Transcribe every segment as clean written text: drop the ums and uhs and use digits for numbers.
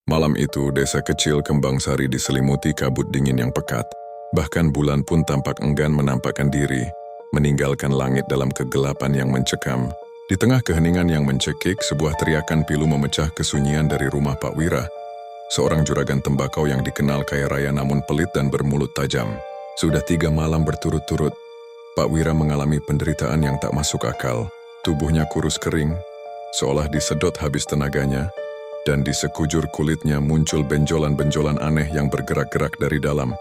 Malam itu, desa kecil Kembang Sari diselimuti kabut dingin yang pekat. Bahkan bulan pun tampak enggan menampakkan diri, meninggalkan langit dalam kegelapan yang mencekam. Di tengah keheningan yang mencekik, sebuah teriakan pilu memecah kesunyian dari rumah Pak Wira. Seorang juragan tembakau yang dikenal kaya raya namun pelit dan bermulut tajam. Sudah 3 malam berturut-turut, Pak Wira mengalami penderitaan yang tak masuk akal. Tubuhnya kurus kering, seolah disedot habis tenaganya, dan di sekujur kulitnya muncul benjolan-benjolan aneh yang bergerak-gerak dari dalam.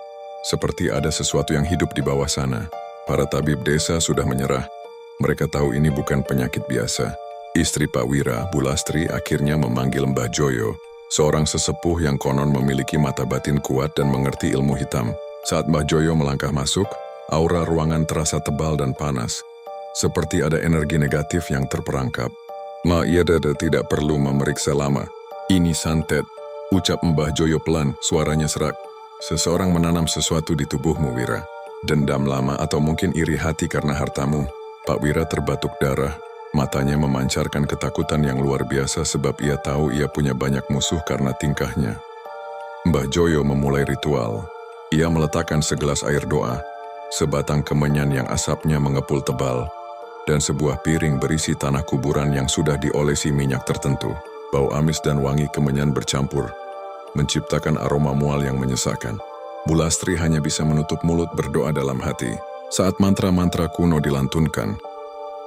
Seperti ada sesuatu yang hidup di bawah sana. Para tabib desa sudah menyerah. Mereka tahu ini bukan penyakit biasa. Istri Pak Wira, Bu Lastri, akhirnya memanggil Mbah Joyo, seorang sesepuh yang konon memiliki mata batin kuat dan mengerti ilmu hitam. Saat Mbah Joyo melangkah masuk, aura ruangan terasa tebal dan panas. Seperti ada energi negatif yang terperangkap. "Ma, iya dada, tidak perlu memeriksa lama. Ini santet," ucap Mbah Joyo pelan, suaranya serak. "Seseorang menanam sesuatu di tubuhmu, Wira. Dendam lama atau mungkin iri hati karena hartamu." Pak Wira terbatuk darah. Matanya memancarkan ketakutan yang luar biasa sebab ia tahu ia punya banyak musuh karena tingkahnya. Mbah Joyo memulai ritual. Ia meletakkan segelas air doa, sebatang kemenyan yang asapnya mengepul tebal, dan sebuah piring berisi tanah kuburan yang sudah diolesi minyak tertentu. Bau amis dan wangi kemenyan bercampur, menciptakan aroma mual yang menyesakkan. Bu Lastri hanya bisa menutup mulut berdoa dalam hati. Saat mantra-mantra kuno dilantunkan,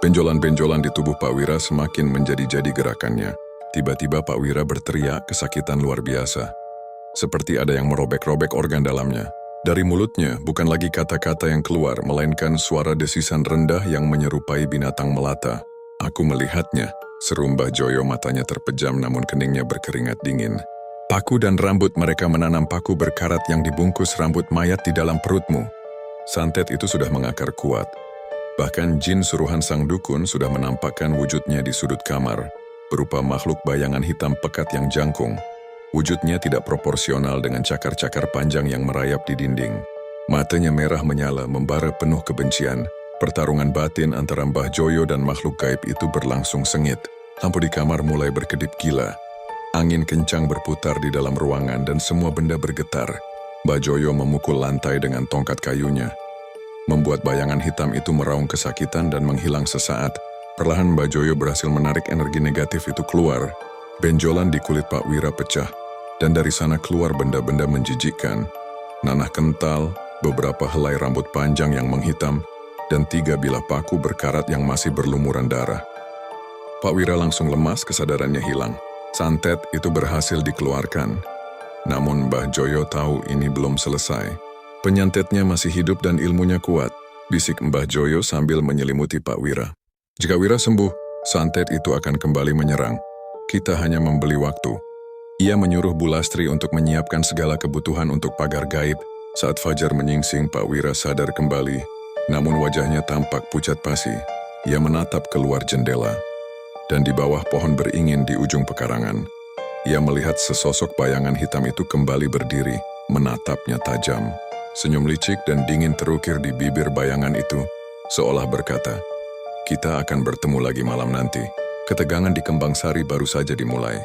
benjolan-benjolan di tubuh Pak Wira semakin menjadi-jadi gerakannya. Tiba-tiba Pak Wira berteriak kesakitan luar biasa. Seperti ada yang merobek-robek organ dalamnya. Dari mulutnya bukan lagi kata-kata yang keluar, melainkan suara desisan rendah yang menyerupai binatang melata. "Aku melihatnya," seru Mbah Joyo, matanya terpejam namun keningnya berkeringat dingin. "Paku dan rambut mereka menanam paku berkarat yang dibungkus rambut mayat di dalam perutmu." Santet itu sudah mengakar kuat. Bahkan jin suruhan sang dukun sudah menampakkan wujudnya di sudut kamar, berupa makhluk bayangan hitam pekat yang jangkung. Wujudnya tidak proporsional dengan cakar-cakar panjang yang merayap di dinding. Matanya merah menyala, membara penuh kebencian. Pertarungan batin antara Mbah Joyo dan makhluk gaib itu berlangsung sengit. Lampu di kamar mulai berkedip gila. Angin kencang berputar di dalam ruangan dan semua benda bergetar. Mbah Joyo memukul lantai dengan tongkat kayunya, membuat bayangan hitam itu meraung kesakitan dan menghilang sesaat. Perlahan Mbah Joyo berhasil menarik energi negatif itu keluar. Benjolan di kulit Pak Wira pecah, dan dari sana keluar benda-benda menjijikkan. Nanah kental, beberapa helai rambut panjang yang menghitam, dan 3 bilah paku berkarat yang masih berlumuran darah. Pak Wira langsung lemas, kesadarannya hilang. Santet itu berhasil dikeluarkan. Namun Mbah Joyo tahu ini belum selesai. "Penyantetnya masih hidup dan ilmunya kuat," bisik Mbah Joyo sambil menyelimuti Pak Wira. "Jika Wira sembuh, santet itu akan kembali menyerang. Kita hanya membeli waktu." Ia menyuruh Bu Lastri untuk menyiapkan segala kebutuhan untuk pagar gaib. Saat fajar menyingsing, Pak Wira sadar kembali, namun wajahnya tampak pucat pasi. Ia menatap keluar jendela, dan di bawah pohon beringin di ujung pekarangan, ia melihat sesosok bayangan hitam itu kembali berdiri, menatapnya tajam. Senyum licik dan dingin terukir di bibir bayangan itu, seolah berkata, "Kita akan bertemu lagi malam nanti." Ketegangan di Kembang Sari baru saja dimulai.